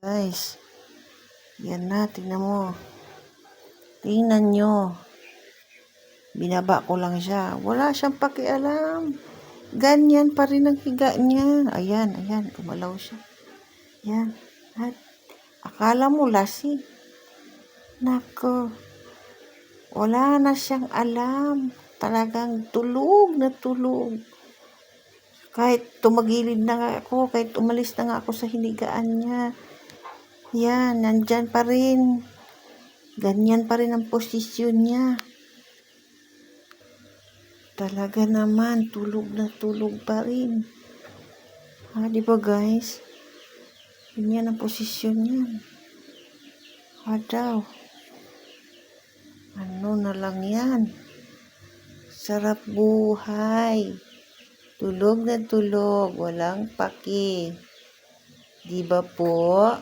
Guys, yan na, tingnan mo. Tingnan nyo. Binaba ko lang siya. Wala siyang pakialam. Ganyan pa rin ang higa niya. Ayan, gumalaw siya. Yan. At akala mo lasi. Nako. Wala na siyang alam. Talagang tulog na tulog. Kahit tumagilid na nga ako, kahit umalis na nga ako sa hinigaan niya. Yan, nandyan pa rin. Ganyan pa rin ang posisyon niya. Talaga naman, tulog na tulog pa rin. Di ba guys? Ganyan ang posisyon niya. Daw. Ano na lang yan. Sarap buhay. Tulog na tulog. Walang paki. Di ba po?